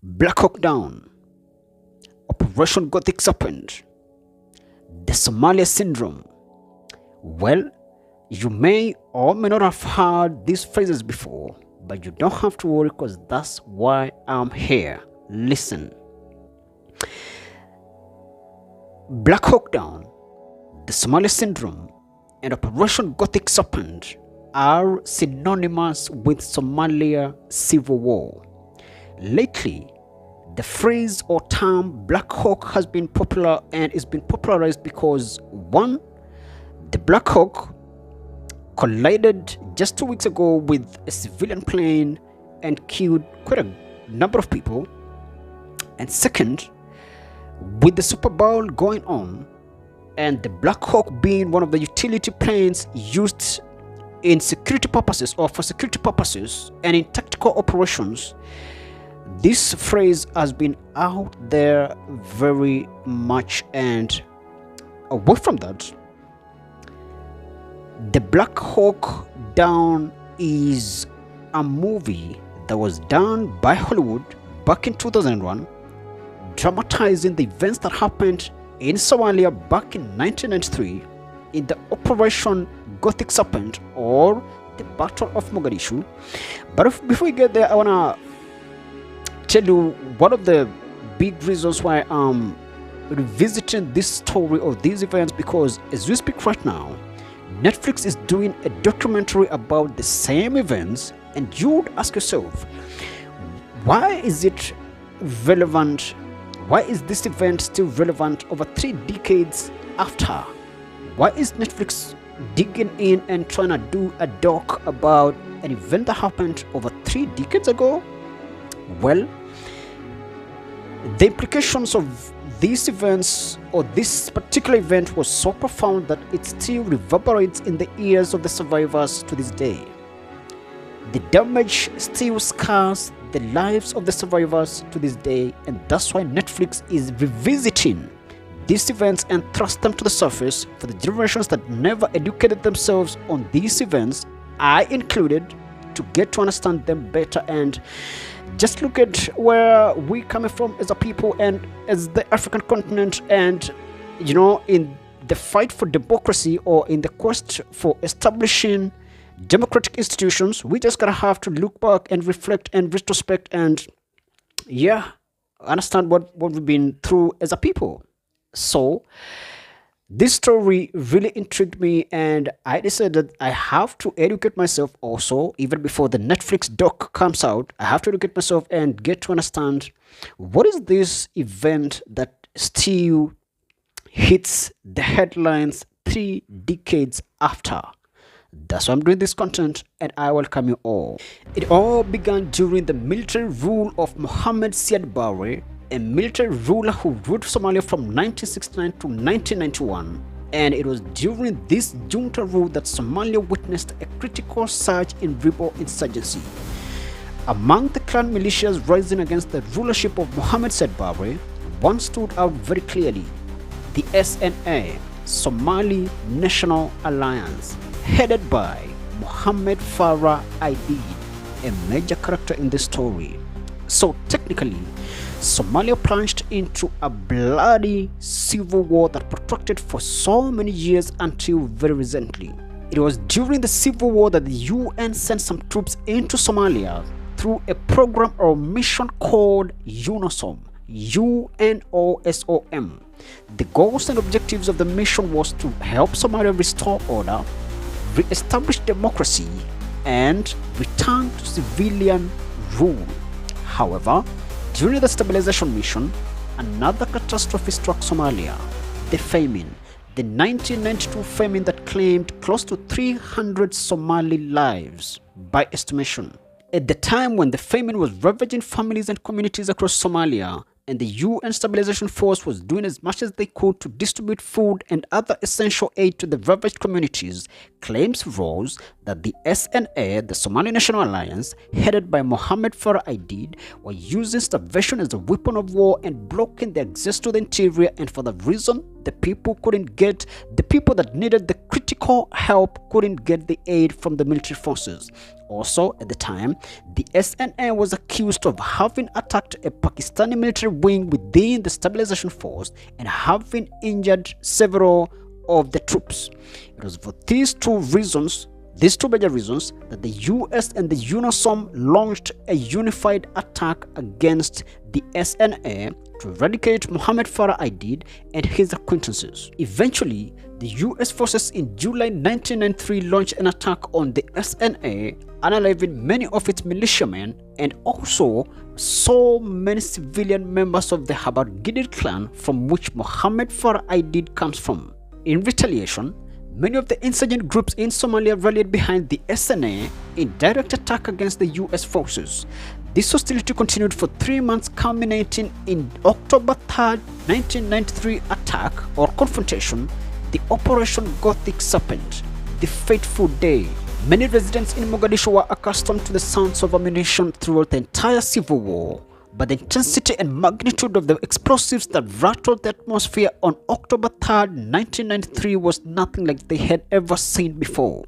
Black Hawk Down, Operation Gothic Serpent, the Somalia Syndrome. Well, you may or may not have heard these phrases before, but you don't have to worry because that's why I'm here. Listen. Black Hawk Down, the Somalia Syndrome, and Operation Gothic Serpent are synonymous with Somalia civil war. Lately, the phrase or term Black Hawk has been popular and is being popularized because one, the Black Hawk collided just 2 weeks ago with a civilian plane and killed quite a number of people. And second, with the Super Bowl going on and the Black Hawk being one of the utility planes used in security purposes or for security purposes and in tactical operations, this phrase has been out there very much. And away from that, the Black Hawk Down is a movie that was done by Hollywood back in 2001, dramatizing the events that happened in Somalia back in 1993 in the Operation Gothic Serpent or the Battle of Mogadishu. But before we get there, I want to tell you one of the big reasons why I'm revisiting this story or these events, because as we speak right now, Netflix is doing a documentary about the same events, and you would ask yourself, why is it relevant? Why is this event still relevant over 3 decades after? Why is Netflix digging in and trying to do a doc about an event that happened over 3 decades ago? Well, the implications of these events or this particular event was so profound that it still reverberates in the ears of the survivors to this day. The damage still scars the lives of the survivors to this day, and that's why Netflix is revisiting these events and thrust them to the surface for the generations that never educated themselves on these events, I included, to get to understand them better and just look at where we're coming from as a people and as the African continent. And you know, in the fight for democracy or in the quest for establishing democratic institutions, we just gotta have to look back and reflect and retrospect and understand what we've been through as a people. So this story really intrigued me, and I decided that I have to educate myself also. Even before the Netflix doc comes out, I have to educate myself and get to understand what is this event that still hits the headlines 3 decades after. That's why I'm doing this content, and I welcome you all. It all began during the military rule of Mohammed Siad Barre, a military ruler who ruled Somalia from 1969 to 1991, and it was during this junta rule that Somalia witnessed a critical surge in rebel insurgency. Among the clan militias rising against the rulership of Mohammed Siad Barre, one stood out very clearly: the SNA, Somali National Alliance, headed by Mohammed Farah Aidid, a major character in this story. So technically, Somalia plunged into a bloody civil war that protracted for so many years until very recently. It was during the civil war that the UN sent some troops into Somalia through a program or mission called UNOSOM, UNOSOM. The goals and objectives of the mission was to help Somalia restore order, re-establish democracy, and return to civilian rule. However, during the stabilization mission, another catastrophe struck Somalia: the famine, the 1992 famine that claimed close to 300 Somali lives by estimation. At the time when the famine was ravaging families and communities across Somalia, and the UN Stabilization Force was doing as much as they could to distribute food and other essential aid to the ravaged communities, claims rose that the SNA, the Somali National Alliance, headed by Mohammed Farah Aidid, were using starvation as a weapon of war and blocking the access to the interior, and for that reason, the people that needed the critical help couldn't get the aid from the military forces. Also, at the time, the SNA was accused of having attacked a Pakistani military wing within the stabilization force and having injured several of the troops. It was for these two major reasons, that the US and the UNOSOM launched a unified attack against the SNA to eradicate Mohammed Farah Aidid and his acquaintances. Eventually, the US forces in July 1993 launched an attack on the SNA, unaliving many of its militiamen and also so many civilian members of the Habar-Gidir clan, from which Mohammed Farah Aidid comes from. In retaliation, many of the insurgent groups in Somalia rallied behind the SNA in direct attack against the US forces. This hostility continued for 3 months, culminating in October 3rd, 1993 attack or confrontation, the Operation Gothic Serpent, the fateful day. Many residents in Mogadishu were accustomed to the sounds of ammunition throughout the entire civil war, but the intensity and magnitude of the explosives that rattled the atmosphere on October 3rd, 1993 was nothing like they had ever seen before.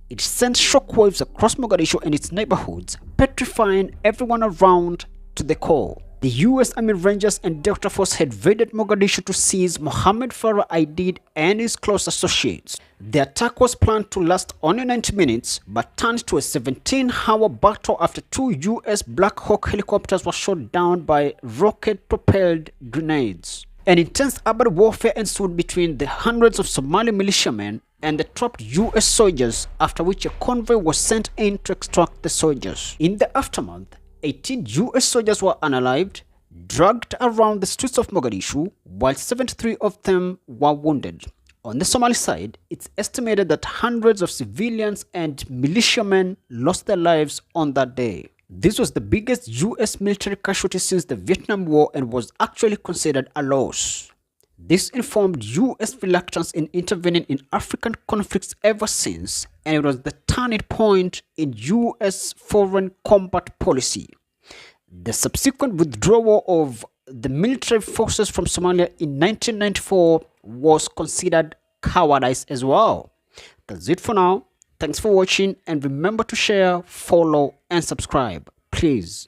It sent shockwaves across Mogadishu and its neighborhoods, petrifying everyone around to the core. The US Army Rangers and Delta Force had raided Mogadishu to seize Mohammed Farah Aidid and his close associates. The attack was planned to last only 90 minutes, but turned to a 17-hour battle after 2 US Black Hawk helicopters were shot down by rocket-propelled grenades. An intense urban warfare ensued between the hundreds of Somali militiamen and the trapped US soldiers, after which a convoy was sent in to extract the soldiers. In the aftermath, 18 US soldiers were unalived, dragged around the streets of Mogadishu, while 73 of them were wounded. On the Somali side, it's estimated that hundreds of civilians and militiamen lost their lives on that day. This was the biggest US military casualty since the Vietnam War and was actually considered a loss. This informed US reluctance in intervening in African conflicts ever since, and it was the turning point in US foreign combat policy. The subsequent withdrawal of the military forces from Somalia in 1994 was considered cowardice as well. That's it for now. Thanks for watching, and remember to share, follow, and subscribe, please.